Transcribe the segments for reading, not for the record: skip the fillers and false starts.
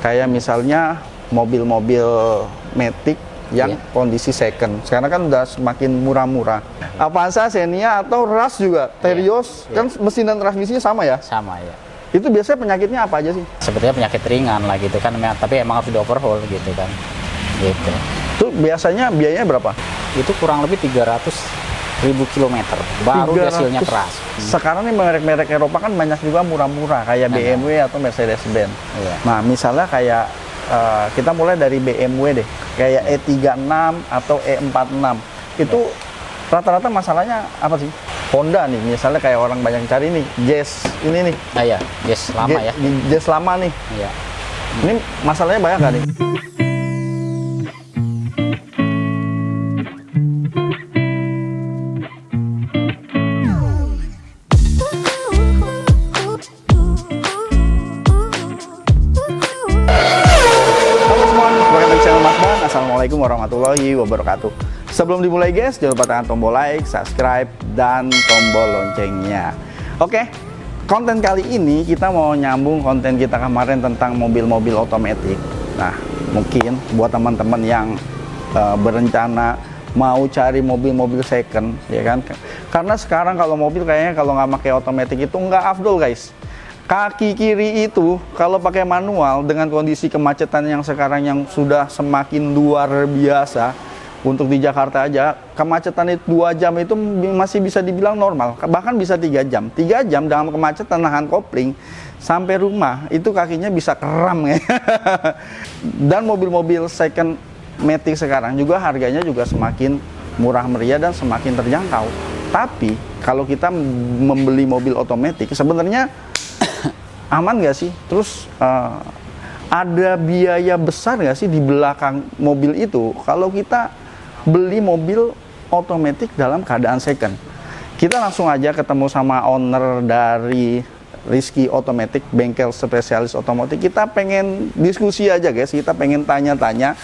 Kayak misalnya mobil-mobil Matic yang kondisi second. Sekarang kan udah semakin murah-murah. Avanza, Xenia atau Rush juga, Terios, kan mesin dan transmisinya sama ya? Sama ya. Itu biasanya penyakitnya apa aja sih? Sebetulnya penyakit ringan lah gitu kan, tapi emang harus di overhaul gitu kan. Gitu. Itu biasanya biayanya berapa? Itu kurang lebih 300.000 kilometer baru hasilnya keras. Sekarang nih merek-merek Eropa kan banyak juga murah-murah kayak BMW atau Mercedes-Benz. Nah, misalnya kayak kita mulai dari BMW deh, kayak E36 atau E46. Itu rata-rata masalahnya apa sih? Honda nih, misalnya kayak orang banyak cari nih, Jazz ini nih. Iya, Jazz lama ya. Jazz lama nih. Iya. Ini masalahnya banyak nggak nih? Assalamualaikum warahmatullahi wabarakatuh. Sebelum dimulai guys, jangan lupa tekan tombol like, subscribe, dan tombol loncengnya. Oke, konten kali ini kita mau nyambung konten kita kemarin tentang mobil-mobil otomatis. Nah, mungkin buat teman-teman yang berencana mau cari mobil-mobil second, ya kan? Karena sekarang kalau mobil kayaknya kalau nggak pakai otomatis itu nggak afdol guys. Kaki kiri itu kalau pakai manual dengan kondisi kemacetan yang sekarang yang sudah semakin luar biasa, untuk di Jakarta aja kemacetan itu 2 jam itu masih bisa dibilang normal, bahkan bisa 3 jam. 3 jam dalam kemacetan nahan kopling sampai rumah itu kakinya bisa kram ya. Dan mobil-mobil second Matic sekarang juga harganya juga semakin murah meriah dan semakin terjangkau. Tapi kalau kita membeli mobil otomatis sebenarnya aman nggak sih? Terus ada biaya besar nggak sih di belakang mobil itu kalau kita beli mobil otomatis dalam keadaan second? Kita langsung aja ketemu sama owner dari Rizky Automatic, bengkel spesialis otomotif. Kita pengen diskusi aja guys, kita pengen tanya-tanya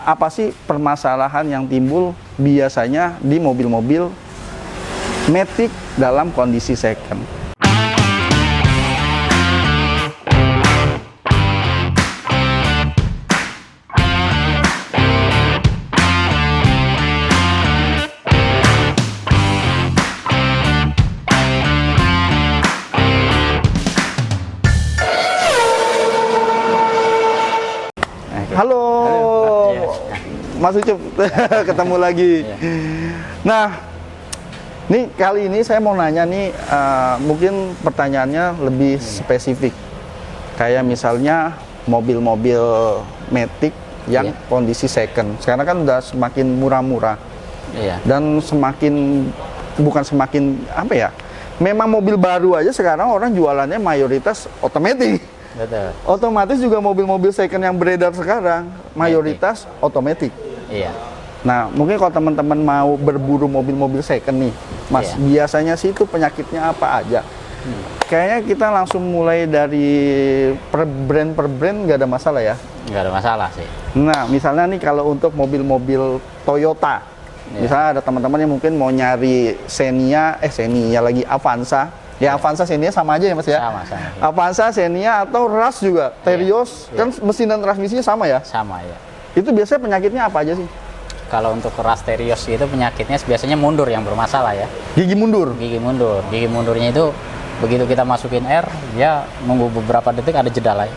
apa sih permasalahan yang timbul biasanya di mobil-mobil Matic dalam kondisi second. Halo, Mas Ucup, ketemu lagi. Nah, nih kali ini saya mau nanya nih, mungkin pertanyaannya lebih spesifik. Kayak misalnya mobil-mobil Matic yang kondisi second. Sekarang kan udah semakin murah-murah. Dan bukan semakin apa ya? Memang mobil baru aja sekarang orang jualannya mayoritas otomatis. Betul. Otomatis juga mobil-mobil second yang beredar sekarang mayoritas otomatis. Iya. Nah, mungkin kalau teman-teman mau berburu mobil-mobil second nih, Mas, biasanya sih itu penyakitnya apa aja? Kayaknya kita langsung mulai dari per brand nggak ada masalah ya? Nggak ada masalah sih. Nah, misalnya nih kalau untuk mobil-mobil Toyota, misalnya ada teman-teman yang mungkin mau nyari Xenia lagi Avanza. Ya, Avanza, Xenia sama aja ya Mas ya? Sama. Avanza, Xenia atau Rush juga, Terios, kan mesin dan transmisinya sama ya? Sama ya. Itu biasanya penyakitnya apa aja sih? Kalau untuk Rush Terios itu penyakitnya biasanya mundur yang bermasalah ya. Gigi mundur? Gigi mundur. Gigi mundurnya itu begitu kita masukin air, dia nunggu beberapa detik ada jeda lah.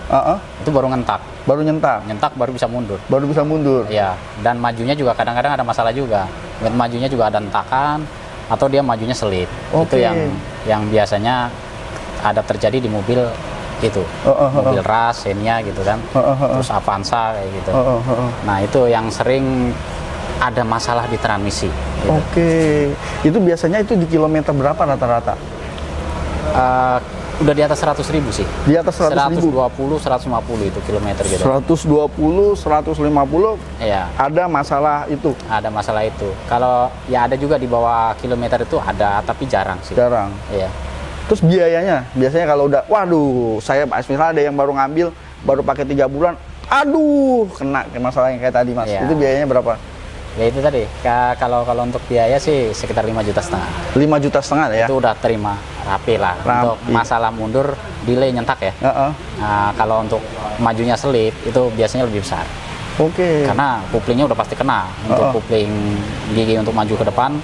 Itu baru ngentak. Baru nyentak? Nyentak baru bisa mundur. Baru bisa mundur? Iya. Dan majunya juga kadang-kadang ada masalah juga. Majunya juga ada hentakan, atau dia majunya selip. Itu yang biasanya ada terjadi di mobil itu, mobil Rush, Xenia gitu kan, terus Avanza kayak gitu. Nah itu yang sering ada masalah di transmisi. Gitu. Itu biasanya itu di kilometer berapa rata-rata? Udah di atas 100.000 sih. Di atas 100.000? 120, 150 itu kilometer gitu. 120, 150, iya. Ada masalah itu? Ada masalah itu. Kalau ya ada juga di bawah kilometer itu ada, tapi jarang sih. Jarang? Iya. Terus biayanya? Biasanya kalau udah, waduh, saya misalnya ada yang baru ngambil, baru pakai 3 bulan, aduh, kena masalah yang kayak tadi Mas. Itu biayanya berapa? Ya itu tadi, kalau untuk biaya sih sekitar 5,5 juta. 5,5 juta ya? Itu udah terima rapi lah. Untuk masalah mundur, delay nyentak ya. Nah, kalau untuk majunya selip itu biasanya lebih besar. Oke. Karena couplingnya udah pasti kena. Untuk coupling gigi untuk maju ke depan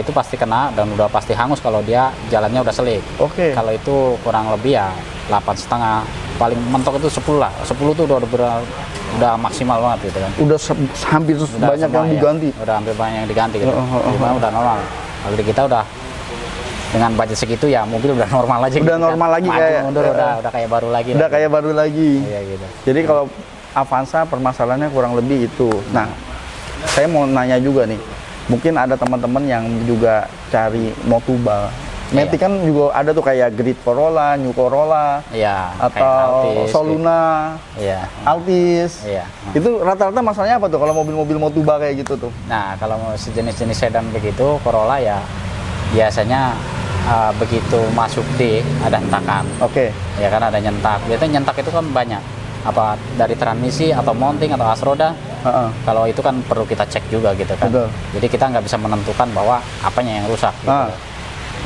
itu pasti kena dan udah pasti hangus kalau dia jalannya udah selip. Oke. Kalau itu kurang lebih ya 8,5, paling mentok itu 10 lah. 10 tuh udah maksimal banget gitu kan. Udah hampir banyak yang diganti. Udah hampir banyak yang diganti gitu. Gimana udah normal. Kalau di kita udah dengan budget segitu ya mobil udah normal aja. Udah gitu normal kan. lagi Maju, kayak mundur udah kayak baru lagi. Udah kayak baru lagi. Iya gitu. Jadi kalau Avanza permasalahannya kurang lebih itu. Nah, saya mau nanya juga nih. Mungkin ada teman-teman yang juga cari Motuba. Matic kan juga ada tuh kayak Grid Corolla, New Corolla, atau Altis, Soluna, Altis. Iya. Itu rata-rata masalahnya apa tuh kalau mobil-mobil Motuba kayak gitu tuh? Nah, kalau sejenis-jenis sedan begitu, Corolla ya biasanya begitu masuk D ada hentakan. Oke. Ya kan ada nyentak. Biasanya nyentak itu kan banyak. Apa dari transmisi atau mounting atau as roda. Kalau itu kan perlu kita cek juga gitu kan. Betul. Jadi kita nggak bisa menentukan bahwa apanya yang rusak gitu.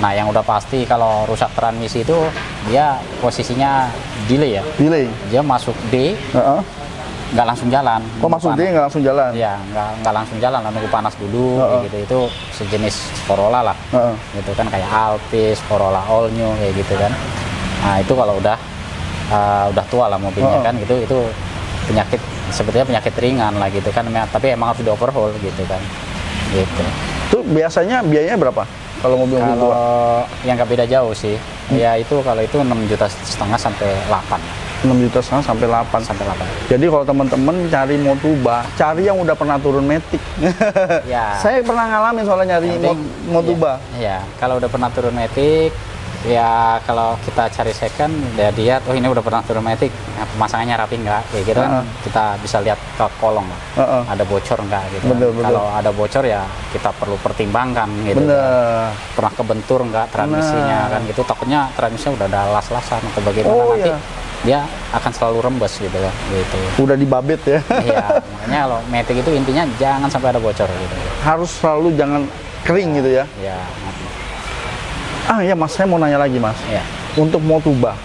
Nah, yang udah pasti kalau rusak transmisi itu dia posisinya delay ya. Delay. Dia masuk D, nggak langsung jalan. Oh, masuk D nggak langsung jalan? Iya, nggak langsung jalan, nunggu panas dulu, kayak gitu. Itu sejenis Corolla lah, gitu kan kayak Altis, Corolla All New kayak gitu kan. Nah itu kalau udah tua lah mobilnya kan, gitu itu penyakit sebetulnya penyakit ringan lah gitu kan. Tapi emang harus di overhaul gitu kan. Gitu. Itu biasanya biayanya berapa? Kalau mobil-mobil tua? Yang nggak beda jauh sih, ya itu kalau itu 6,5 juta sampai 8. 6,5 juta sampai 8. Sampai 8. Jadi kalau teman-teman cari Motuba, cari yang udah pernah turun Matic. Ya. Saya pernah ngalamin soalnya nyari Motuba. Iya, kalau udah pernah turun Matic, ya kalau kita cari second, ya dia oh ini udah pernah turun Matic, nah, pemasangannya rapi nggak, kayak gitu kan kita bisa lihat ke kolong lah, ada bocor nggak gitu. Kalau ada bocor ya kita perlu pertimbangkan gitu. Pernah kebentur nggak transmisinya kan gitu, takutnya transmisinya udah ada las-lasan atau bagaimana nanti dia akan selalu rembes gitu kan gitu. Udah dibabit ya. Iya, makanya kalau Matic itu intinya jangan sampai ada bocor gitu. Harus selalu jangan kering gitu ya. Iya. Ya Mas, saya mau nanya lagi Mas. Iya. Untuk Motuba,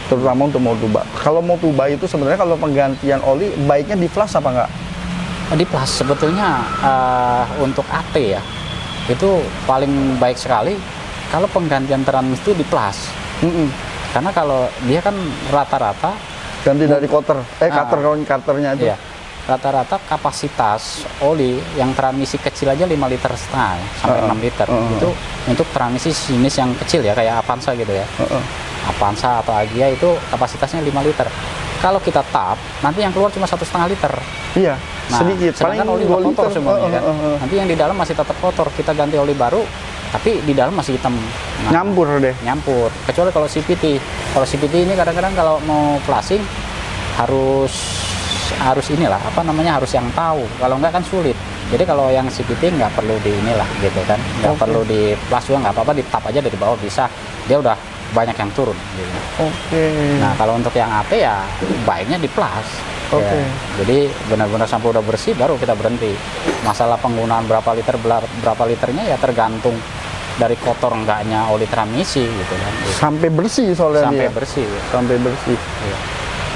terutama untuk Motuba. Kalau Motuba itu sebenarnya kalau penggantian oli baiknya di flash apa enggak? Di flash sebetulnya untuk AT ya itu paling baik sekali kalau penggantian transmisi itu di flash. Karena kalau dia kan rata-rata ganti dari cutter-nya itu. Iya. Rata-rata kapasitas oli yang transmisi kecil aja 5,5 liter sampai 6 liter. Itu untuk transmisi jenis yang kecil ya kayak Avanza gitu ya. Avanza atau Agya itu kapasitasnya 5 liter. Kalau kita tap, nanti yang keluar cuma 1,5 liter. Iya, sedikit. Paling oli kotor semuanya kan. Nanti yang di dalam masih tetap kotor. Kita ganti oli baru, tapi di dalam masih hitam. Nyampur deh. Nyampur. Kecuali kalau CVT. Kalau CVT ini kadang-kadang kalau mau flashing harus inilah harus yang tahu, kalau enggak kan sulit. Jadi kalau yang CVT nggak perlu di inilah gitu kan, nggak perlu di flash juga, nggak apa-apa, di tap aja dari bawah bisa, dia udah banyak yang turun gitu. Nah kalau untuk yang AT ya baiknya di flash. Ya, jadi benar-benar sampai udah bersih baru kita berhenti. Masalah penggunaan berapa liternya ya tergantung dari kotor enggaknya oli transmisi gitu kan. Sampai bersih soalnya. Sampai bersih. Iya.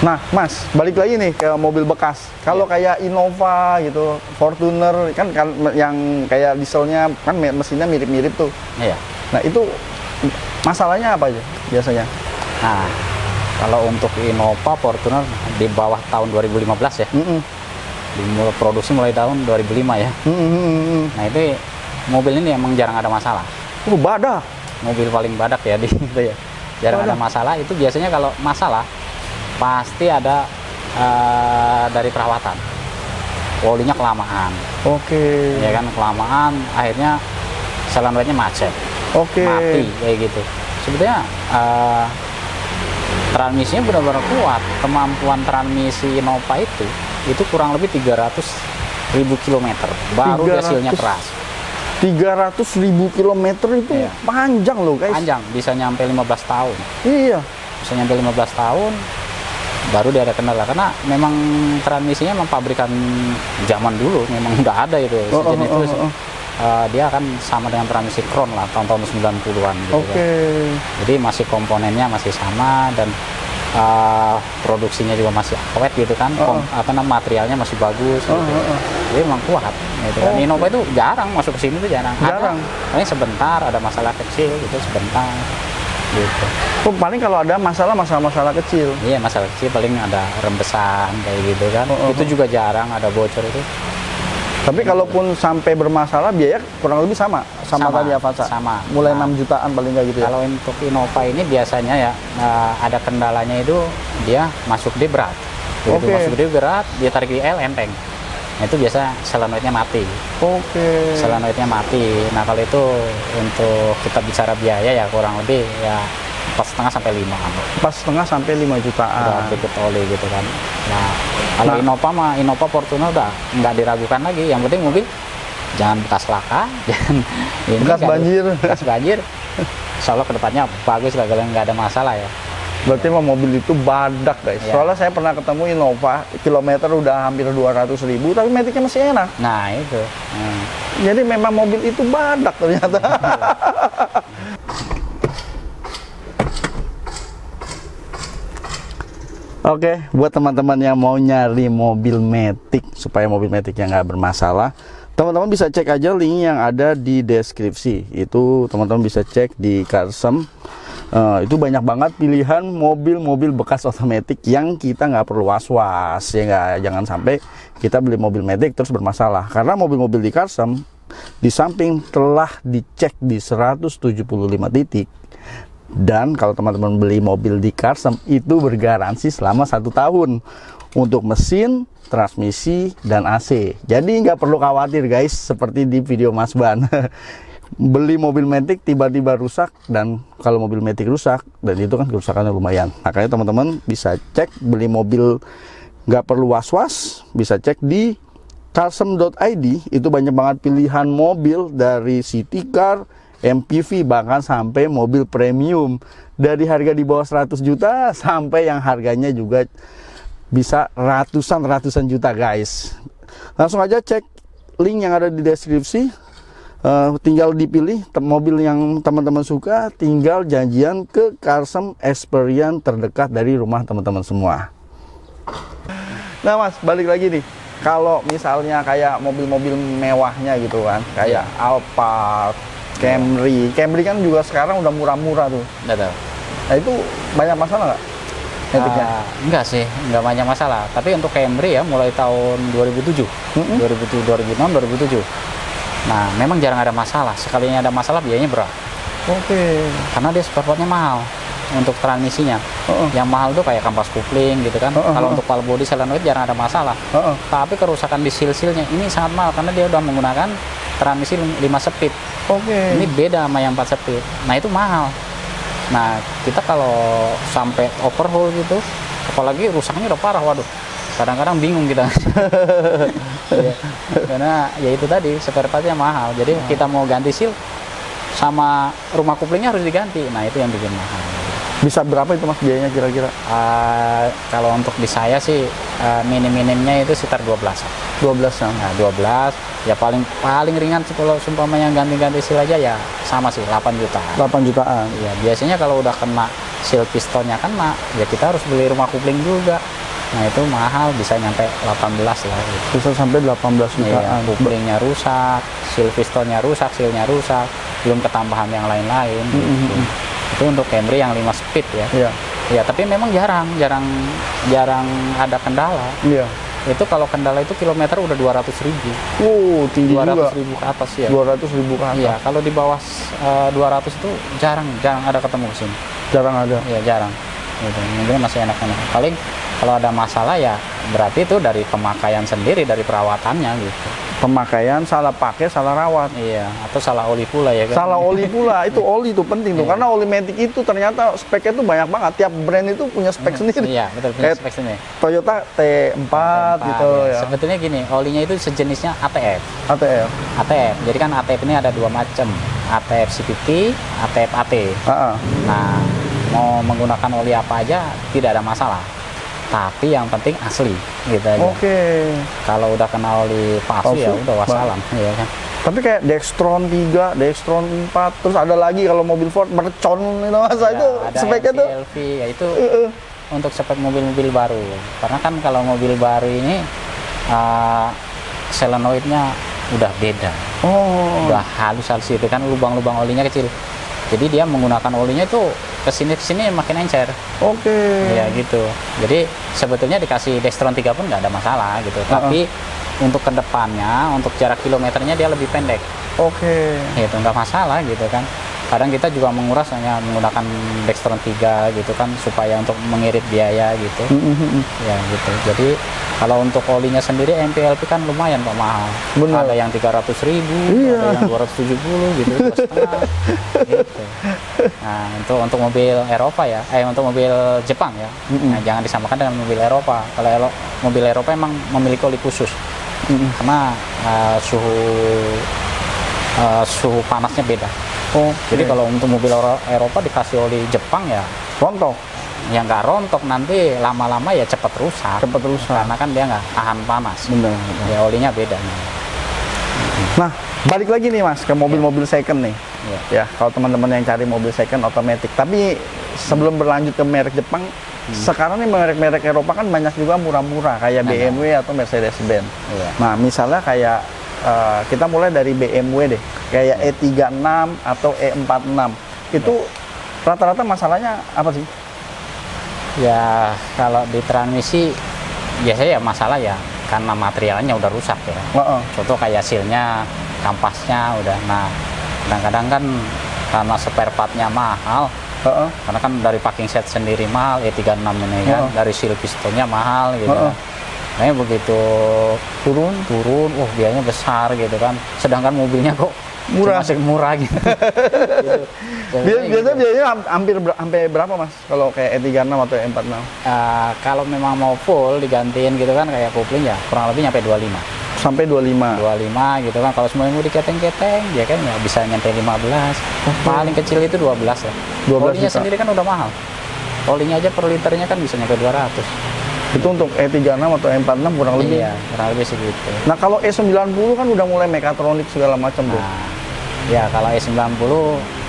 Nah, Mas, balik lagi nih ke mobil bekas. Kalau kayak Innova gitu, Fortuner kan yang kayak dieselnya kan mesinnya mirip-mirip tuh. Iya. Nah, itu masalahnya apa aja biasanya? Nah, kalau untuk Innova, Fortuner di bawah tahun 2015 ya. Dimulai produksi mulai tahun 2005 ya. Nah, itu mobil ini emang jarang ada masalah. Badak. Mobil paling badak ya di itu ya. Jarang ada masalah. Itu biasanya kalau masalah pasti ada dari perawatan, olinya kelamaan. Ya kan kelamaan, akhirnya saluran rednya macet, mati kayak gitu. Sebetulnya transmisinya benar-benar kuat. Kemampuan transmisi Innova itu kurang lebih 300.000 km baru hasilnya keras. 300.000 km itu panjang loh guys. Panjang, bisa nyampe 15 tahun. Iya. Bisa nyampe 15 tahun. baru dia ada kendala, karena memang transmisinya memang pabrikan zaman dulu memang udah ada itu sejenis itu. Dia akan sama dengan transmisi Crown lah tahun-tahun 90-an gitu kan. Jadi masih komponennya masih sama, dan produksinya juga masih awet gitu kan. Materialnya masih bagus gitu. Jadi memang kuat gitu kan. Innova itu jarang masuk ke sini tuh, jarang. Paling sebentar ada masalah kecil gitu, sebentar gitu. Paling kalau ada masalah kecil. Iya, masalah kecil paling ada rembesan kayak gitu kan. Itu juga jarang ada bocor itu. Tapi kalaupun sampai bermasalah, biaya kurang lebih sama tadi Avanza. Sama. Mulai 6 jutaan paling nggak gitu ya. Kalau untuk Innova ini biasanya ya ada kendalanya itu dia masuk di berat. Begitu masuk di berat, dia tarik di L enteng. Nah, itu biasa solenoidnya mati. Solenoidnya mati. Nah, kalau itu untuk kita bicara biaya ya kurang lebih ya 4,5 sampai 5. 4,5 sampai 5 jutaan. Udah dikit oli gitu kan. Nah, kalau Innova Fortuner udah nggak diragukan lagi. Yang penting mobil jangan bekas laka, jangan bekas banjir. Insya Allah kedepannya bagus lah, kalau nggak ada masalah ya. Berarti mobil itu badak guys. Soalnya saya pernah ketemu Innova, kilometer udah hampir 200.000, tapi metiknya masih enak. Nah itu. Jadi memang mobil itu badak ternyata. Oke, buat teman-teman yang mau nyari mobil Matic supaya mobil Maticnya nggak bermasalah, teman-teman bisa cek aja link yang ada di deskripsi. Itu teman-teman bisa cek di Carsem. Itu banyak banget pilihan mobil-mobil bekas otomatis yang kita nggak perlu was-was ya, jangan sampai kita beli mobil Matic terus bermasalah. Karena mobil-mobil di Carsem di samping telah dicek di 175 titik. Dan kalau teman-teman beli mobil di Carsem itu bergaransi selama 1 tahun untuk mesin, transmisi, dan AC. Jadi nggak perlu khawatir guys, seperti di video Mas Ban. Beli mobil Matic tiba-tiba rusak, dan kalau mobil Matic rusak, dan itu kan kerusakannya lumayan. Makanya teman-teman bisa cek beli mobil, nggak perlu was-was, bisa cek di carsem.id. Itu banyak banget pilihan mobil dari city car, MPV, bahkan sampai mobil premium dari harga di bawah 100 juta sampai yang harganya juga bisa ratusan juta guys. Langsung aja cek link yang ada di deskripsi, tinggal dipilih mobil yang teman-teman suka, tinggal janjian ke Carsem Experience terdekat dari rumah teman-teman semua. Nah Mas, balik lagi nih, kalau misalnya kayak mobil-mobil mewahnya gitu kan, kayak Alphard, Camry kan juga sekarang udah murah-murah tuh. Betul. Nah itu banyak masalah nggak? Enggak sih, enggak banyak masalah. Tapi untuk Camry ya mulai tahun 2007, 2006, 2007. Nah memang jarang ada masalah. Sekalinya ada masalah biayanya berat. Karena dia spare partnya mahal untuk transmisinya. Yang mahal tuh kayak kampas kupling gitu kan. Kalau untuk pal body solenoid jarang ada masalah. Tapi kerusakan di seal-sealnya ini sangat mahal karena dia udah menggunakan transmisi 5 speed. Ini beda sama yang 4 speed. Nah itu mahal. Nah kita kalau sampai overhaul gitu, apalagi rusaknya udah parah, waduh, kadang-kadang bingung kita. Karena ya itu tadi spare partnya mahal. Jadi kita mau ganti seal sama rumah kuplingnya harus diganti. Nah itu yang bikin mahal. Bisa berapa itu Mas biayanya kira-kira? Kalau untuk di saya sih minim-minimnya itu sekitar 12 ya. Nah 12 ya, paling ringan sih kalau sumpamanya ganti-ganti seal aja ya sama sih 8 jutaan. 8 jutaan. Iya, biasanya kalau udah kena seal pistonnya kena ya kita harus beli rumah kupling juga. Nah itu mahal, bisa nyampe 18 lah gitu. Bisa sampai 18 jutaan. Iya, kuplingnya rusak, seal pistonnya rusak, sealnya rusak, belum ketambahan yang lain-lain gitu. Itu untuk Camry yang 5 speed ya. Iya, tapi memang jarang ada kendala. Iya. Itu kalau kendala itu kilometer udah 200.000. Tinggi 200.000 ke atas ya. 200.000 ke atas. Iya, kalau di bawah 200 itu jarang ada ketemu sini. Jarang ada. Iya, jarang. Gitu. Mungkin masih enak-enak. Paling kalau ada masalah ya berarti itu dari pemakaian sendiri, dari perawatannya gitu. Pemakaian, salah pakai, salah rawat. Iya, atau salah oli pula ya kan. Salah oli pula, itu oli itu penting tuh. Karena oli Matic itu ternyata speknya tuh banyak banget. Tiap brand itu punya spek sendiri. Iya, betul, punya spek sendiri. Toyota T4 gitu ya. Sebetulnya gini, olinya itu sejenisnya ATF. Jadi kan ATF ini ada 2 macam. ATF CVT, ATF AT. Nah, mau menggunakan oli apa aja tidak ada masalah. tapi yang penting asli gitu aja. Oke. Kalau udah kena oli palsu ya udah wassalam, ya kan. Tapi kayak Dextron 3, Dextron 4, terus ada lagi kalau mobil Ford mercon itu Mas, Ya, itu ada speknya tuh. LV, ya itu untuk spek mobil-mobil baru. Karena kan kalau mobil baru ini solenoidnya udah beda, udah halus-halus itu kan, lubang-lubang olinya kecil. Jadi dia menggunakan olinya itu kesini makin encer. Ya gitu. Jadi sebetulnya dikasih Dextron 3 pun nggak ada masalah gitu. Tapi untuk kedepannya, untuk jarak kilometernya dia lebih pendek. Itu nggak masalah gitu kan. Kadang kita juga menguras hanya menggunakan Dextron 3 gitu kan, supaya untuk mengirit biaya gitu. Ya gitu. Jadi kalau untuk olinya sendiri MPLP kan lumayan Pak, mahal. Benar. Ada yang 300.000, ada yang 270 gitu, 2,5 gitu. Nah, untuk mobil Eropa ya, untuk mobil Jepang ya. Nah, jangan disamakan dengan mobil Eropa. Kalau mobil Eropa emang memiliki oli khusus. Karena suhu panasnya beda. Jadi kalau untuk mobil Eropa dikasih oli Jepang ya rontok. Ya nggak rontok, nanti lama-lama ya cepat rusak. Karena kan dia nggak tahan panas. Benar. Ya olinya beda. Nah, balik lagi nih Mas ke mobil-mobil second nih. Ya. Ya, kalau teman-teman yang cari mobil second otomatis. Tapi sebelum berlanjut ke merek Jepang, sekarang nih merek-merek Eropa kan banyak juga murah-murah kayak BMW atau Mercedes-Benz. Nah, misalnya kayak kita mulai dari BMW deh, kayak E36 atau E46. Itu rata-rata masalahnya apa sih? Ya kalau di transmisi biasanya ya masalah ya karena materialnya udah rusak ya. Contoh kayak silnya, kampasnya udah. Nah, kadang-kadang kan karena spare partnya mahal. Karena kan dari packing set sendiri mahal, E36 ini kan, dari seal pistonnya mahal gitu kan. Nah, begitu turun, biayanya besar gitu kan. Sedangkan mobilnya kok murah gitu. Biasanya hampir berapa Mas kalau kayak E36 atau E46? Kalau memang mau full digantiin gitu kan, kayak kopling ya kurang lebih nyampe 25. Sampai 25 gitu kan. Kalau semuanya mau diketeng-keteng ya kan ya bisa nyampe 15. Paling kecil itu 12 ya. 12 olinya juta. sendiri kan udah mahal. Olinya aja per liternya kan bisa nyampe 200. Itu untuk E36 atau E46 kurang lebih? Iya, kurang lebih segitu. Nah, kalau E90 kan udah mulai mekatronik segala macam tuh. Ya kalau E90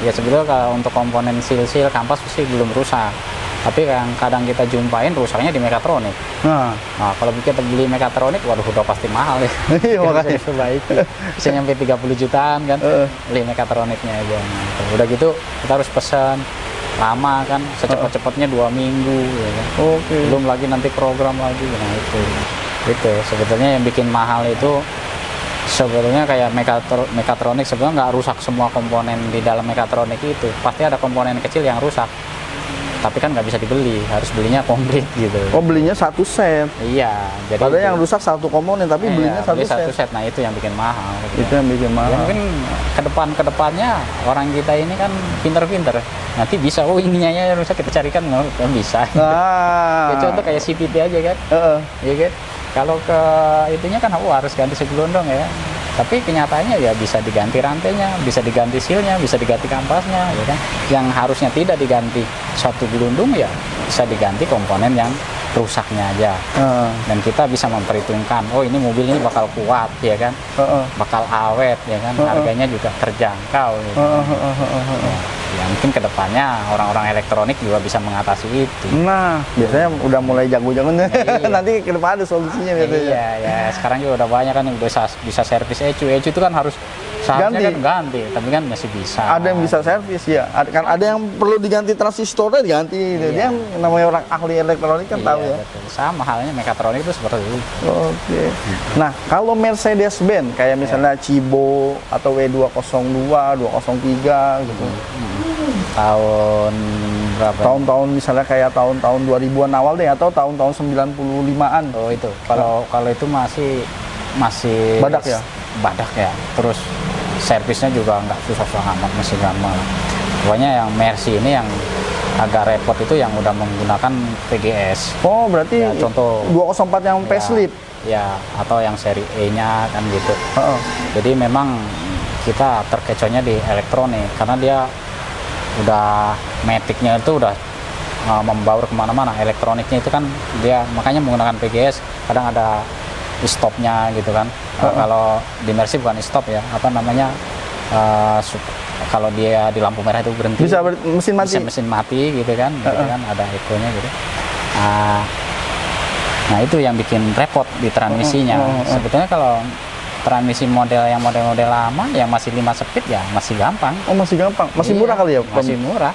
ya sebetulnya kalau untuk komponen seal kampas sih belum rusak. Tapi yang kadang kita jumpain rusaknya di mekatronik. Nah, kalau kita beli mekatronik, waduh udah pasti mahal ya. Iya, makanya. Bisa nyampe 30 jutaan kan, beli mekatroniknya aja. Nah, udah gitu kita harus pesan lama kan, secepat-cepatnya 2 minggu ya kan. Belum lagi nanti program lagi. Nah itu sebetulnya yang bikin mahal itu sebetulnya kayak mekatronik sebetulnya nggak rusak semua komponen di dalam mekatronik itu, pasti ada komponen kecil yang rusak, tapi kan nggak bisa dibeli, harus belinya komplit gitu. Belinya satu set. Iya, jadi ada yang rusak satu komponen tapi belinya satu set. Nah itu yang bikin mahal gitu. Itu yang bikin mahal. Ya, mungkin kedepannya orang kita ini kan pinter-pinter, nanti bisa ininya ya rusak kita carikan kan bisa. Ya, contoh kayak CVT aja kan. Iya kan. Kalau ke itunya kan harus ganti segelondong ya. Tapi kenyataannya ya bisa diganti rantainya, bisa diganti silnya, bisa diganti kampasnya, ya kan. Yang harusnya tidak diganti satu gelundung ya bisa diganti komponen yang rusaknya aja. Dan kita bisa memperhitungkan, oh ini mobil ini bakal kuat ya kan, bakal awet ya kan, harganya juga terjangkau. Gitu. Ya mungkin kedepannya orang-orang elektronik juga bisa mengatasi itu. Nah, biasanya udah mulai jago-jagonya. Nanti ke depan ada solusinya biasanya. Iya, ya sekarang juga udah banyak kan yang bisa servis ECU itu kan harus seharusnya ganti, tapi kan masih bisa. Ada yang bisa servis ya. Kan ada yang perlu diganti transistornya diganti. Dia namanya orang ahli elektronik kan tahu ya. Betul. Sama halnya mekatronik itu seperti itu. Nah, kalau Mercedes-Benz kayak misalnya Cibo atau W202, 203 gitu. Tahun berapa? Tahun-tahun misalnya kayak tahun-tahun 2000-an awal deh atau tahun-tahun 95-an. Oh itu. Kalau itu masih badak ya. Badak ya. Terus servisnya juga nggak susah-susah amat, masih gampang. Pokoknya yang Mercy ini yang agak repot itu yang udah menggunakan PGS. Oh, berarti ya, contoh 204 yang facelift. Ya, atau yang seri E-nya kan gitu. Jadi memang kita terkecohnya di elektronik karena dia udah matic-nya itu udah membaur kemana-mana. Elektroniknya itu kan dia makanya menggunakan PGS, kadang ada stopnya gitu kan. Kalau di Mercy bukan stop ya, apa namanya, kalau dia di lampu merah itu berhenti, Bisa mesin mati. mesin mati gitu kan, ada ekornya gitu. Nah itu yang bikin repot di transmisinya. Sebetulnya kalau transmisi model lama yang masih 5 speed ya masih gampang. Oh, masih gampang. Masih Iya, murah kali ya? Masih murah.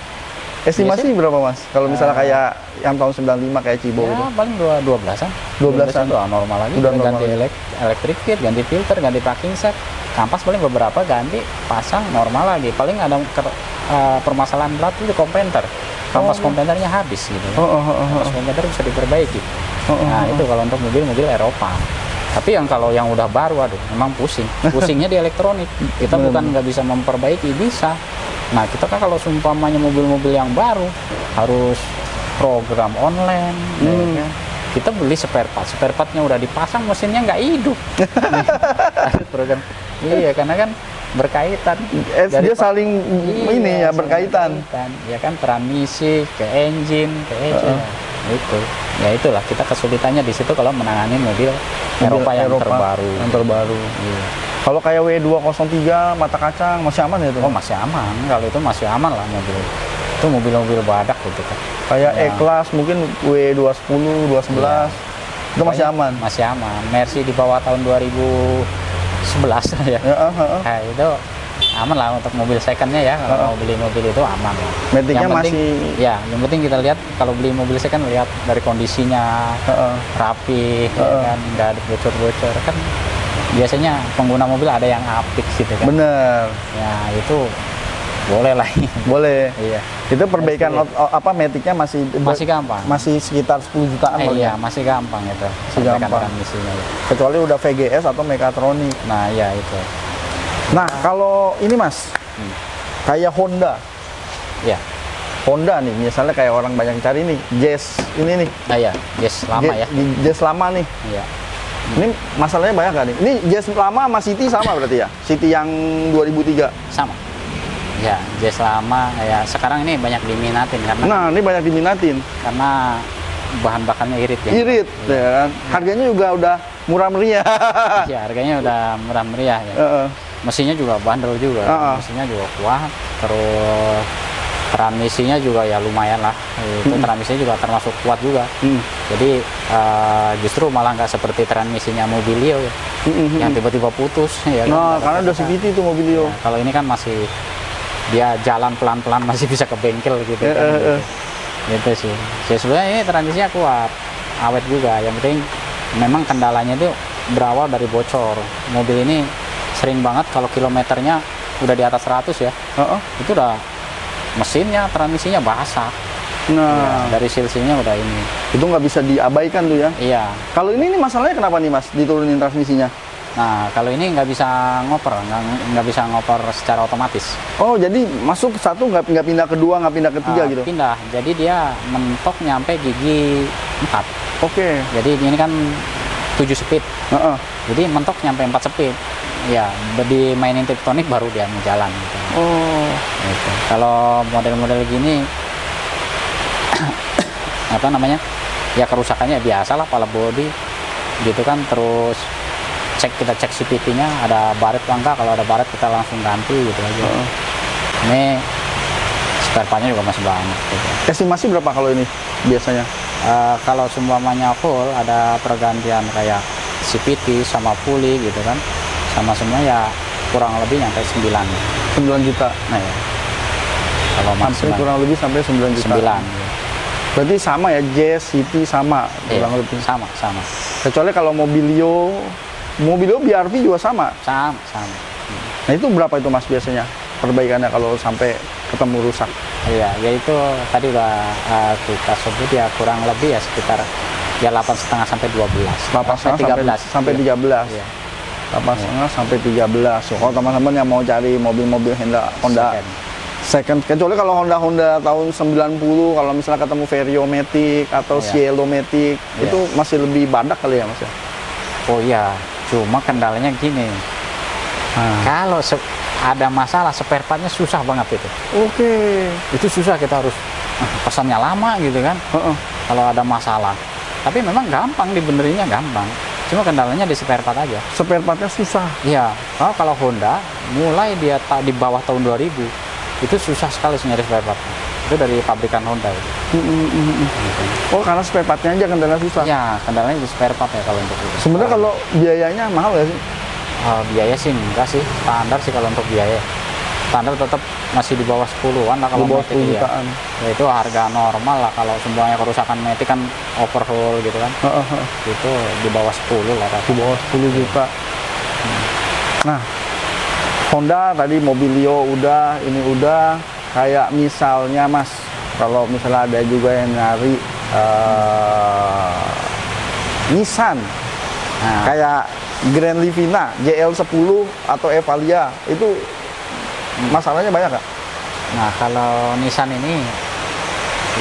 Estimasi berapa, Mas? Kalau misalnya kayak yang tahun 95 kayak Cibo Ya, itu. paling 12-an. 12-an. Udah normal lagi. Udah ganti normal. electric kit, ganti filter, ganti packing set. Kampas paling beberapa ganti, pasang normal lagi. Paling ada permasalahan berat itu kompenter. Kampas kompenternya habis gitu. Kampas kompenter bisa diperbaiki. Nah, itu kalau untuk mobil-mobil Eropa. Tapi kalau yang udah baru, aduh, memang pusing. Pusingnya di elektronik. Kita bukan nggak bisa memperbaiki, bisa. Nah, kita kan kalau seumpamanya mobil-mobil yang baru harus program online, ya kan? Kita beli spare partnya udah dipasang, mesinnya nggak hidup. Harus program. Iya, karena kan berkaitan. Dia saling ini ya, berkaitan. Ya kan, transmisi ke engine, itu. Ya itulah kita kesulitannya di situ kalau menangani mobil Eropa yang terbaru. Iya. Kalau kayak W203 mata kacang masih aman ya itu? Oh, masih aman. Kalau itu masih aman lah mobil. Itu mobil-mobil badak gitu kan. Kayak E-Class mungkin W210, 211 itu masih aman. Masih aman. Mercy di bawah tahun 2011 ya. Nah, itu aman lah untuk mobil secondnya ya. Kalau mau beli mobil itu aman lah. Metiknya masih. Ya, yang penting kita lihat kalau beli mobil second, lihat dari kondisinya rapi, ya kan, nggak ada bocor-bocor kan. Biasanya pengguna mobil ada yang apik gitu kan. Bener. Ya itu boleh lah. Boleh. Iya. Itu perbaikan metiknya masih gampang. Masih sekitar 10 jutaan Iya, masih gampang itu. Masih gampang. Transmisinya. Kecuali udah VGS atau mekatronik. Nah, ya itu. Nah, kalau ini Mas, kayak Honda. Ya. Honda nih, misalnya kayak orang banyak cari nih, Jazz ini nih. Nah, ya, Jazz lama ya. Jazz lama nih. Iya. Ini masalahnya banyak gak nih? Ini Jazz lama sama City sama berarti ya? City yang 2003? Sama. Ya, Jazz lama ya. Sekarang ini banyak diminatin karena. Nah, ini banyak diminatin. Karena bahan bakarnya irit ya. Irit, ya kan? Harganya juga udah murah meriah. Iya, harganya udah murah meriah ya. Mesinnya juga bandel juga. Mesinnya juga kuat. Terus transmisinya juga ya lumayan lah. Itu transmisinya juga termasuk kuat juga. Jadi justru malah nggak seperti transmisinya Mobilio ya, yang tiba-tiba putus. Ya, nah, karena udah CVT itu Mobilio. Ya, kalau ini kan masih dia jalan pelan-pelan, masih bisa ke bengkel gitu kan. Gitu sih. Ya, sebenarnya ini transmisinya kuat, awet juga. Yang penting memang kendalanya itu berawal dari bocor. Mobil ini sering banget kalau kilometernya udah di atas 100 ya, itu udah mesinnya, transmisinya basah. Nah, ya, dari silsilnya udah ini. Itu nggak bisa diabaikan tuh ya? Iya. Kalau ini masalahnya kenapa nih Mas, diturunin transmisinya? Nah, kalau ini nggak bisa ngoper, nggak bisa ngoper secara otomatis. Oh, jadi masuk ke satu nggak pindah ke dua, nggak pindah ke tiga gitu? Pindah, jadi dia mentok nyampe gigi 4. Oke. Jadi ini kan 7 speed. Jadi mentok nyampe 4 speed. Ya, dimainin Tiptronic baru dia mau jalan gitu. Oh. Gitu. Kalau model-model gini apa namanya? Ya kerusakannya biasa lah, pala bodi gitu kan. Terus kita cek CVT-nya ada baret apa enggak. Kalau ada baret kita langsung ganti gitu aja. Ini spare part-nya juga masih banyak gitu. Estimasi berapa kalau ini biasanya? Kalau semuanya full, ada pergantian kayak CVT sama puli gitu kan, sama semua ya kurang lebih nyampe 9 juta. Nah ya, kalau sampai kurang lebih sampai 9 juta. 9 ya. Berarti sama ya, Jazz, City sama kurang lebih. Sama. Kecuali kalau Mobilio BRV juga sama. Sama. Nah, itu berapa itu Mas biasanya perbaikannya kalau sampai ketemu rusak? Iya, yaitu tadi udah kita sebut ya, kurang lebih ya sekitar ya 8,5 sampai 12. 8,5 sampai 13. Iya. 8,5 sampai 13. So, kalau teman-teman yang mau cari mobil-mobil Honda second, kecuali kalau Honda tahun 90, kalau misalnya ketemu Vario Matic atau Cielo Matic, itu masih lebih badak kali ya Mas ya? Oh iya, cuma kendalanya gini. Kalau ada masalah spare part-nya susah banget itu. Oke. Itu susah, kita harus pesannya lama gitu kan. Kalau ada masalah. Tapi memang gampang dibenerinnya, gampang. Cuma kendalanya di spare part aja. Spare partnya susah. Iya, kalau Honda mulai dia di bawah tahun 2000 itu susah sekali nyari spare part. Itu dari pabrikan Honda itu. Oh, karena spare partnya aja kendala susah. Iya, kendalanya di spare part ya kalau untuk itu. Sebenarnya kalau biayanya mahal nggak sih? Biaya sih enggak sih, standar sih kalau untuk biaya. Standar tetap masih di bawah 10-an lah kalau Di bawah Matic 10 ya. jutaan. Ya itu harga normal lah kalau semuanya kerusakan Matic kan overhaul gitu kan. Itu di bawah 10 lah Di bawah 10 juta. Nah, Honda tadi Mobilio udah, ini udah. Kayak misalnya Mas, kalau misalnya ada juga yang nyari Nissan, kayak Grand Livina, JL10 atau Evalia, itu masalahnya banyak nggak? Nah, kalau Nissan ini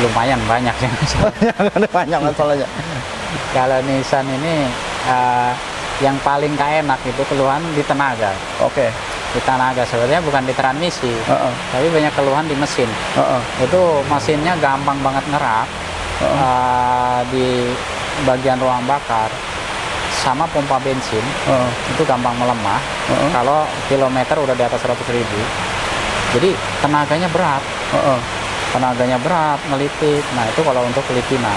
lumayan banyak sih masalahnya. Banyak masalahnya. Kalau Nissan ini yang paling gak enak itu keluhan di tenaga. Oke. Di tenaga sebenarnya bukan di transmisi, tapi banyak keluhan di mesin. Itu mesinnya gampang banget ngerak di bagian ruang bakar. Sama pompa bensin itu gampang melemah kalau kilometer udah di atas 100.000. Jadi tenaganya berat, ngelitik. Nah itu kalau untuk Livina,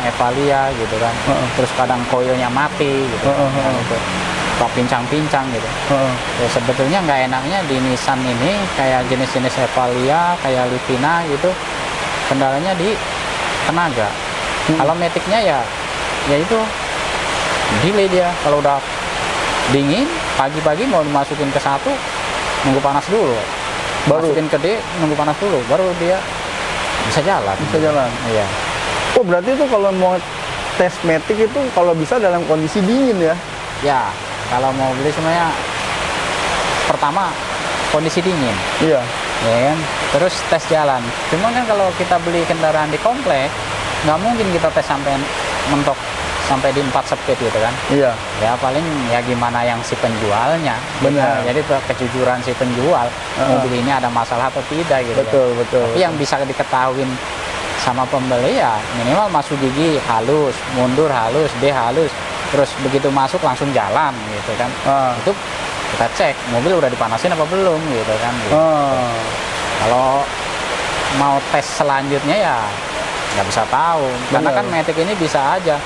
Evalia gitu kan. Terus kadang koilnya mati gitu, gitu. Pincang-pincang gitu. Ya, sebetulnya nggak enaknya di Nissan ini kayak jenis-jenis Evalia, kayak Livina gitu, kendalanya di tenaga. Kalau Matic-nya ya itu delay dia. Kalau udah dingin pagi-pagi mau dimasukin ke satu, nunggu panas dulu, masukin ke D, nunggu panas dulu, baru dia bisa jalan. Iya. Oh, berarti itu kalau mau tes Matic itu kalau bisa dalam kondisi dingin ya? Ya, kalau mau beli semuanya pertama kondisi dingin. Iya. Ya kan? Terus tes jalan. Cuma kan kalau kita beli kendaraan di komplek, nggak mungkin kita tes sampai mentok sampai di 4 speed gitu kan. Iya. Ya paling ya gimana yang si penjualnya. Benar. Jadi kejujuran si penjual mobil ini ada masalah atau tidak gitu. Betul. Tapi yang bisa diketahui sama pembeli ya minimal masuk gigi halus, mundur halus, D halus. Terus begitu masuk langsung jalan gitu kan. Itu kita cek mobil udah dipanasin apa belum gitu kan. Gitu. Kalau mau tes selanjutnya ya nggak bisa tahu. Karena kan Matic ini bisa aja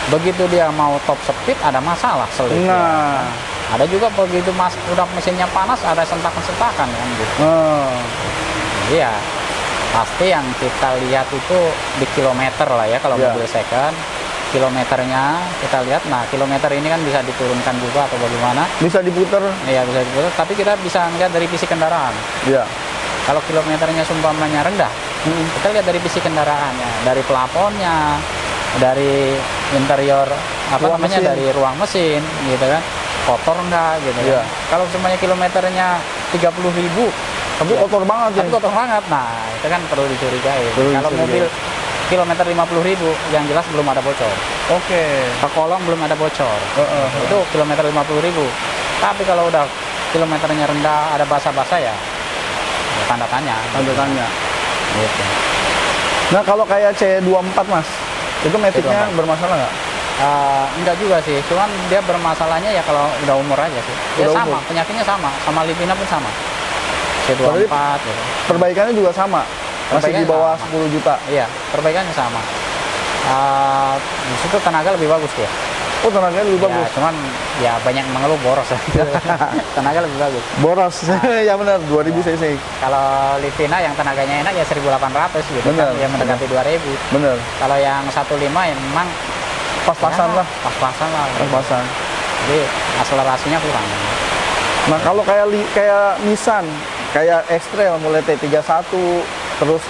begitu dia mau top speed ada masalah selip. Nah, ada juga begitu udah mesinnya panas ada sentakan-sentakan kan gitu. Jadi ya pasti yang kita lihat itu di kilometer lah ya kalau mobil second. Kilometernya kita lihat, nah kilometer ini kan bisa diturunkan juga atau bagaimana? Bisa diputar? Iya bisa diputar, tapi kita bisa lihat dari fisik kendaraan. Iya. Kalau kilometernya sumpamanya rendah, kita lihat dari fisik kendaraannya, dari plafonnya, dari interior ruang mesin. dari ruang mesin gitu kan, kotor enggak gitu kan. Kalau semuanya kilometernya 30.000 tapi kotor banget ya. Tapi kotor banget. Nah, itu kan perlu dicurigai. Kalau mobil kilometer 50.000 yang jelas belum ada bocor. Oke. Ke kolong belum ada bocor. Itu kilometer 50.000. Tapi kalau udah kilometernya rendah ada basah-basah ya tanda tanya. Gitu. Nah, kalau kayak C24 Mas, itu Matic-nya bermasalah nggak? Enggak juga sih, cuman dia bermasalahnya ya kalau udah umur aja sih. Dia Udah sama, umur. penyakitnya sama Livina pun sama. C24 gitu. Perbaikannya juga sama? Masih di bawah 10 juta? Iya, perbaikannya sama. Di situ tenaga lebih bagus dia. Oh, tenaganya lebih bagus? Cuman ya banyak mengeluh boros. Tenaga lebih bagus. Boros, ya benar, 2000 cc. Kalau Livina yang tenaganya enak ya 1800 gitu kan, ya mendekati 2000. Bener. Kalau yang 15 ya memang pas-pasan lah. Pas-pasan lah. Pas-pasan. Jadi akselerasinya kurang. Nah, kalau kayak Nissan, kayak X-Trail mulai T31, terus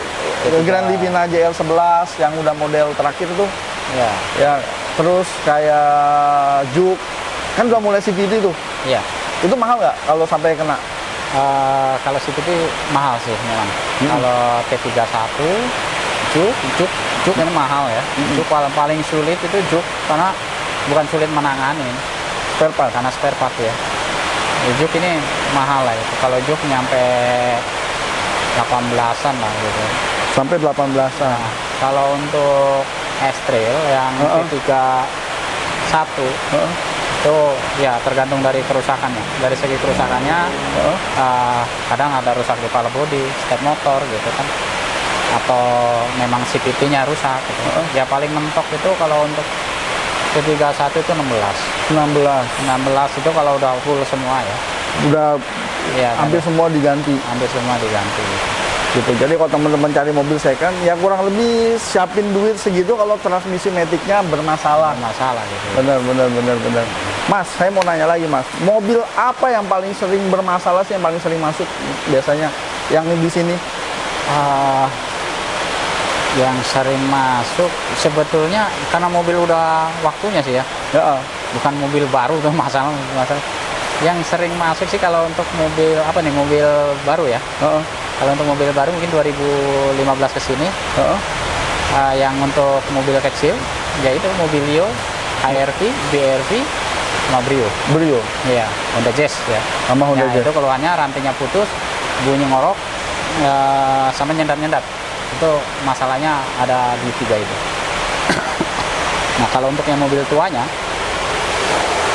Grand Livina JL11 yang udah model terakhir tuh. Iya. Ya, terus kayak Juke, kan udah mulai CVT tuh. Iya. Itu mahal nggak kalau sampai kena? Kalau CVT mahal sih memang. Kalau T31, Juke ini mahal ya. Juke paling sulit itu Juke karena bukan sulit menanganin. Spare part. Karena spare part ya. Juke ini mahal lah itu. Kalau Juke nyampe 18-an lah gitu. Sampai 18-an. Nah, kalau untuk S-Trail yang T31 itu ya tergantung dari kerusakannya. Dari segi kerusakannya kadang ada rusak di kepala bodi, step motor gitu kan, atau memang CVT-nya rusak gitu. Ya paling mentok itu kalau untuk T31 itu 16 itu kalau udah full semua ya. Udah Ya, hampir semua diganti. Hampir semua diganti. Gitu. Jadi kalau teman-teman cari mobil second, ya kurang lebih siapin duit segitu kalau transmisi maticnya bermasalah. Masalah gitu. Benar. Mas, saya mau nanya lagi, Mas. Mobil apa yang paling sering bermasalah sih, yang paling sering masuk biasanya? Yang di sini? Yang sering masuk sebetulnya karena mobil udah waktunya sih ya. Ya. Bukan mobil baru tuh masalah. Yang sering masuk sih kalau untuk mobil apa nih, mobil baru ya. Kalau untuk mobil baru mungkin 2015 ke sini. Yang untuk mobil kecil yaitu Mobilio, HRV, BRV, sama Brio. Iya, Honda Jazz ya. Sama Honda Jazz. Itu keluhannya rantainya putus, bunyi ngorok, sama nyendat-nyendat. Itu masalahnya ada di 3 itu. Nah, kalau untuk yang mobil tuanya,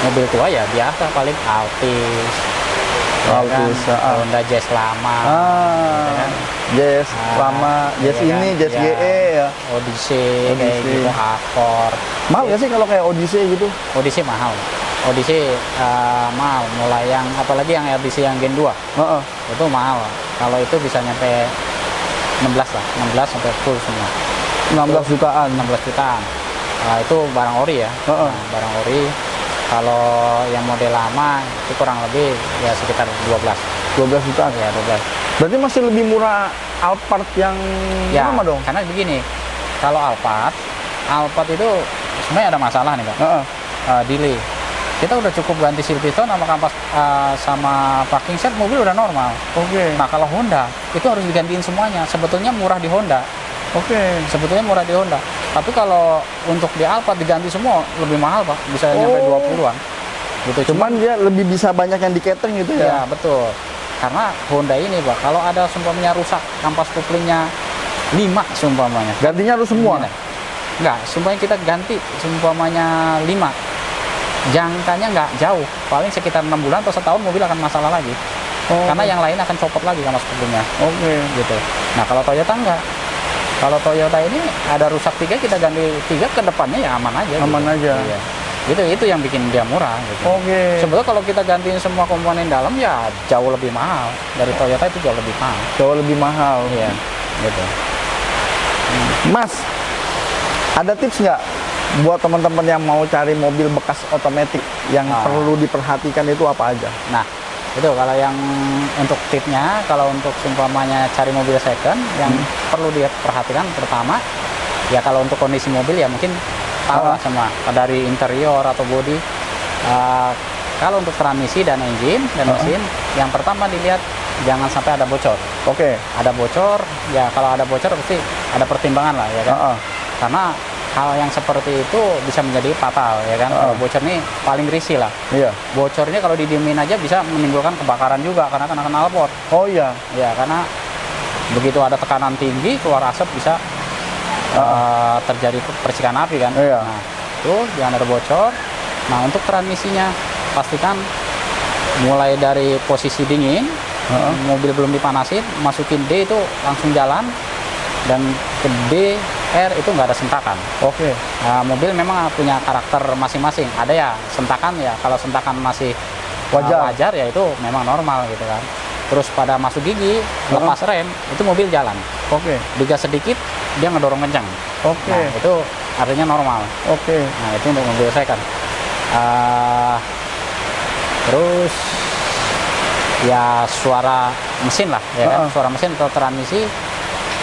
mobil tua ya biasa paling Altis, Honda Jazz lama, gitu kan? Jazz lama, Jazz iya ini, kan? Jazz GE ya. Odyssey kayak gitu, Accord. Mahal nggak sih kalau kayak Odyssey gitu? Odyssey mahal. Odyssey mahal, mulai yang apalagi yang Odyssey yang Gen 2 itu mahal. Kalau itu bisa nyampe 16 lah, 16 sampai full semua. 16 jutaan. 16 jutaan. Itu barang ori ya. Nah, barang ori. Kalau yang model lama itu kurang lebih ya sekitar 12 jutaan. Ya, 12. Berarti masih lebih murah Alphard yang Ya, lama dong? karena begini, kalau Alphard itu sebenarnya ada masalah nih Pak. Delay. Kita udah cukup ganti seal piston sama kampas sama parking set, mobil udah normal. Nah, kalau Honda itu harus digantiin semuanya. Sebetulnya murah di Honda. Sebetulnya murah di Honda. Tapi kalau untuk di Alphard diganti semua lebih mahal Pak, bisa nyampe 20-an. Gitu. Cuman dia lebih bisa banyak yang di catering gitu ya? Ya, betul. Karena Honda ini Pak, kalau ada sumpamanya rusak kampas koplingnya 5 sumpamanya. Gantinya harus semua? Enggak, sumpamanya kita ganti sumpamanya 5. Jangkanya nggak jauh, paling sekitar 6 bulan atau setahun mobil akan masalah lagi. Karena yang lain akan copot lagi kampas koplingnya. Gitu. Nah, kalau Toyota enggak. Kalau Toyota ini ada rusak 3, kita ganti 3, ke depannya ya aman aja. Aman aja. Iya. Itu yang bikin dia murah gitu. Sebetulnya kalau kita gantiin semua komponen dalam ya jauh lebih mahal. Dari Toyota itu jauh lebih mahal. Jauh lebih mahal. Iya, gitu. Mas, ada tips nggak buat teman-teman yang mau cari mobil bekas otomatis yang perlu diperhatikan itu apa aja? Nah, itu kalau yang untuk tipsnya, kalau untuk umpamanya cari mobil second yang perlu diperhatikan pertama ya kalau untuk kondisi mobil ya mungkin tahu lah semua dari interior atau bodi. Kalau untuk transmisi dan engine dan mesin, yang pertama dilihat jangan sampai ada bocor. Ada bocor ya, kalau ada bocor pasti ada pertimbangan lah ya kan. Karena hal yang seperti itu bisa menjadi fatal ya kan. Kalau bocor ini paling risih lah. Bocor ini kalau didiemin aja bisa menimbulkan kebakaran juga karena kena knalpot. Ya, karena begitu ada tekanan tinggi keluar asap bisa terjadi percikan api kan. Nah, itu jangan ada bocor. Nah, untuk transmisinya pastikan mulai dari posisi dingin, mobil belum dipanasin, masukin D itu langsung jalan, dan ke D, R itu nggak ada sentakan. Nah, mobil memang punya karakter masing-masing. Ada ya sentakan ya, kalau sentakan masih wajar ya itu memang normal gitu kan. Terus pada masuk gigi, lepas rem, itu mobil jalan. Digas sedikit, dia ngedorong kencang. Nah, itu artinya normal. Nah, itu untuk mobil second. Terus ya suara mesin lah, ya kan? Suara mesin atau transmisi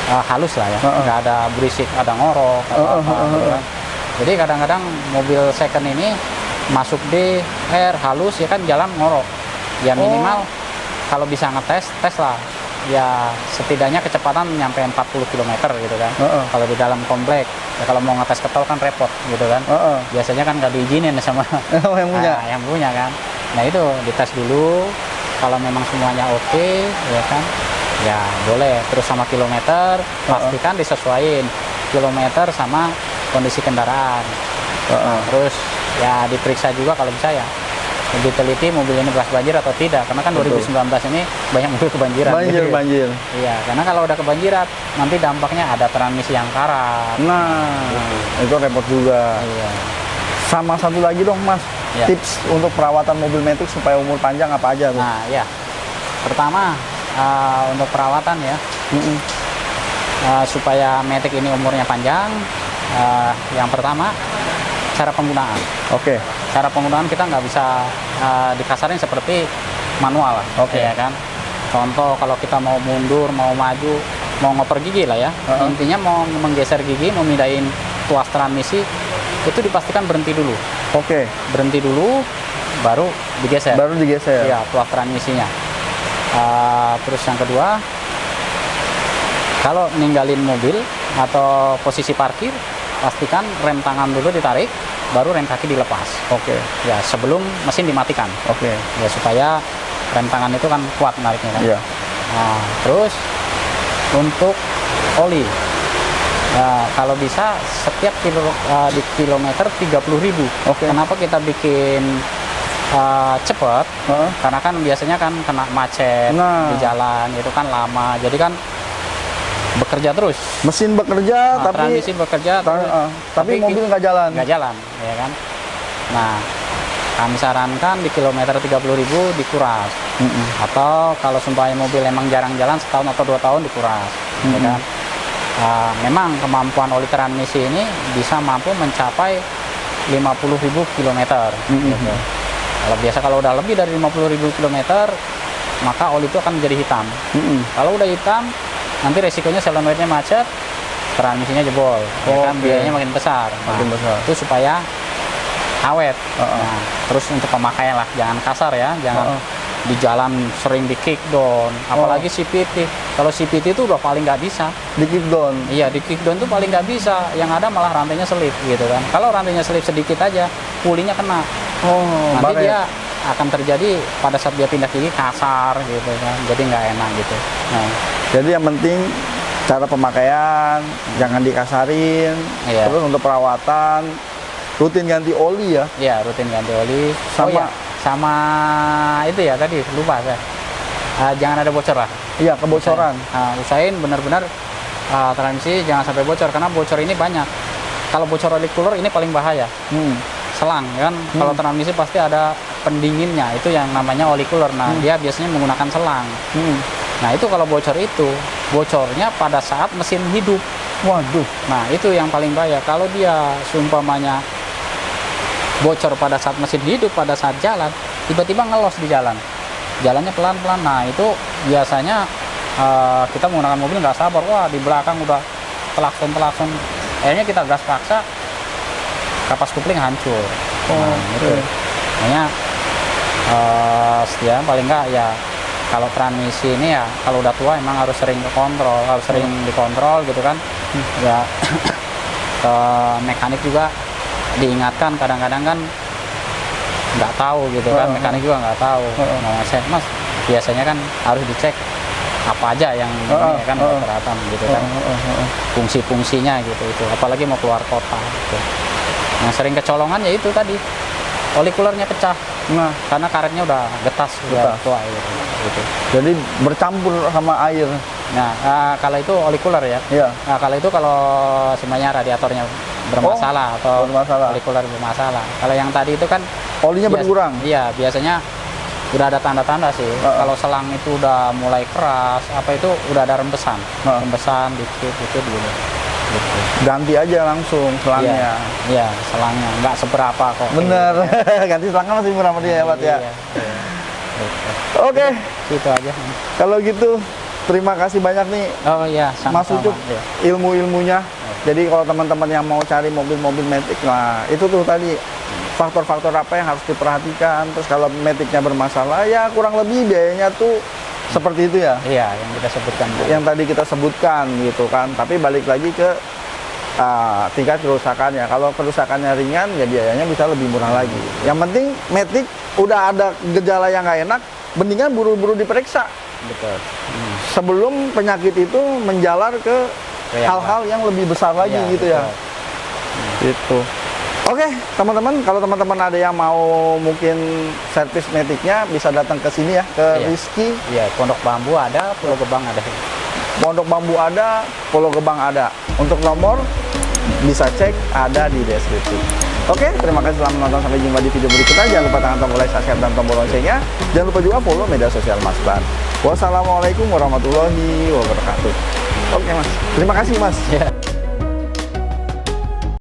halus lah ya, nggak ada berisik, ada ngorok, gitu kan. Jadi kadang-kadang mobil second ini masuk D, R halus ya kan, jalan ngorok. Ya minimal kalau bisa tes lah. Ya setidaknya kecepatan nyampe 40 km gitu kan. Kalau di dalam komplek, ya kalau mau ngetes ke tol kan repot gitu kan. Biasanya kan nggak diizinin sama yang punya kan. Nah itu dites dulu, kalau memang semuanya oke, ya kan. Ya boleh. Terus sama kilometer, pastikan disesuaikan kilometer sama kondisi kendaraan. Terus ya diperiksa juga kalau bisa ya, lebih teliti mobil ini bekas banjir atau tidak, karena kan 2019 ini banyak mobil kebanjiran. Banjir. Iya, karena kalau udah kebanjiran nanti dampaknya ada transmisi yang karat. Nah, itu repot juga. Iya. Sama satu lagi dong Mas, Ya. tips untuk perawatan mobil Matic supaya umur panjang apa aja tuh? Nah, ya. Pertama untuk perawatan ya, supaya Matic ini umurnya panjang, yang pertama cara penggunaan. Oke. Cara penggunaan kita nggak bisa dikasarin seperti manual lah, ya kan. Contoh kalau kita mau mundur, mau maju, mau ngoper gigi lah ya, intinya mau menggeser gigi, mau mindahin tuas transmisi, itu dipastikan berhenti dulu. Oke. Berhenti dulu, baru digeser. Baru digeser. Iya, tuas transmisinya. Terus yang kedua, kalau ninggalin mobil atau posisi parkir, pastikan rem tangan dulu ditarik, baru rem kaki dilepas. Oke. Ya, sebelum mesin dimatikan. Oke. Ya, supaya rem tangan itu kan kuat nariknya kan. Iya. Nah, terus untuk oli, kalau bisa setiap di kilometer 30.000. Oke. Kenapa kita bikin cepat? Karena kan biasanya kan kena macet di jalan, itu kan lama. Jadi kan bekerja terus. Mesin bekerja, tapi transmisi bekerja terus, tapi mobil nggak jalan. Nggak jalan, ya kan. Nah, kami sarankan di kilometer 30.000 dikuras. Atau kalau sumpahnya mobil emang jarang jalan, setahun atau 2 tahun dikuras, ya kan. Memang kemampuan oli transmisi ini bisa mampu mencapai 50.000 km. Gitu. Kalau udah lebih dari 50.000 km, maka oli itu akan menjadi hitam. Kalau udah hitam, nanti resikonya solenoidnya macet, transmisinya jebol, ya kan, biayanya makin besar. Itu supaya awet. Nah, terus untuk pemakaian lah, jangan kasar ya, jangan di jalan sering di kick down, apalagi CVT. Kalau CVT itu udah paling nggak bisa. Di kick down? Iya, di kick down tuh paling nggak bisa, yang ada malah rantainya selip gitu kan. Kalau rantainya selip sedikit aja, pulinya kena. Nanti dia akan terjadi pada saat dia pindah gigi kasar gitu kan, jadi nggak enak gitu. Nah, jadi yang penting cara pemakaian jangan dikasarin. Terus untuk perawatan rutin ganti oli ya. Iya, rutin ganti oli. Sama itu ya tadi lupa saya. Jangan ada bocor lah. Iya, kebocoran. Usahain benar-benar transmisi jangan sampai bocor, karena bocor ini banyak. Kalau bocor oli cooler ini paling bahaya. Selang kan, kalau transmisi pasti ada pendinginnya, itu yang namanya oli cooler. Nah, dia biasanya menggunakan selang. Nah, itu kalau bocor itu, bocornya pada saat mesin hidup. Waduh. Nah, itu yang paling bahaya. Kalau dia seumpamanya bocor pada saat mesin hidup, pada saat jalan, tiba-tiba ngelos di jalan. Jalannya pelan-pelan. Nah, itu biasanya kita menggunakan mobil nggak sabar. Wah, di belakang udah telakson. Akhirnya kita gas paksa, kapas kupling hancur. Gitu. Makanya setidaknya paling nggak ya, kalau transmisi ini ya kalau udah tua emang harus sering dikontrol gitu kan. Ya ke mekanik juga diingatkan, kadang-kadang kan nggak tahu gitu kan, mekanik juga nggak tahu. Mas, biasanya kan harus dicek apa aja yang ini kan peralatan gitu kan, fungsi-fungsinya gitu itu, apalagi mau keluar kota gitu. Yang sering kecolongan ya itu tadi, oli coolernya pecah. Nah, karena karetnya udah getas, udah tua gitu. Jadi bercampur sama air. Nah, kalau itu oli cooler ya. Iya. Nah, kalau itu kalau semuanya radiatornya bermasalah atau oli cooler bermasalah. Kalau yang tadi itu kan olinya berkurang. Iya, biasanya udah ada tanda-tanda sih. Kalau selang itu udah mulai keras, apa itu udah ada rembesan. Rembesan dikit gitu. Ganti aja langsung selangnya. Iya, selangnya nggak seberapa kok. Bener. Ganti selangnya masih murah dia hebat ya. Oke. Itu aja. Kalau gitu terima kasih banyak nih. Oh iya, Mas Ucup, ilmu-ilmunya. Jadi kalau teman-teman yang mau cari mobil-mobil Matic, nah itu tuh tadi faktor-faktor apa yang harus diperhatikan. Terus kalau Maticnya bermasalah, ya kurang lebih biayanya tuh seperti itu ya. Iya, yang kita sebutkan. Yang tadi kita sebutkan gitu kan. Tapi balik lagi ke tingkat kerusakannya. Kalau kerusakannya ringan, ya biayanya bisa lebih murah lagi. Yang penting Matic udah ada gejala yang nggak enak, mendingan buru-buru diperiksa. Betul. sebelum penyakit itu menjalar ke hal-hal yang lebih besar lagi Iya, gitu ya. Gitu. Oke, teman-teman, kalau teman-teman ada yang mau mungkin servis metiknya bisa datang ke sini ya, ke Iya. Rizky. Iya, Pondok Bambu ada, Pulau Gebang ada. Pondok Bambu ada, Pulau Gebang ada. Untuk nomor bisa cek ada di deskripsi. Oke, terima kasih telah menonton, sampai jumpa di video berikutnya. Jangan lupa tekan tombol like, subscribe, dan tombol loncengnya. Jangan lupa juga follow media sosial Mas Ban. Wassalamualaikum warahmatullahi wabarakatuh. Oke Mas, terima kasih Mas. Iya.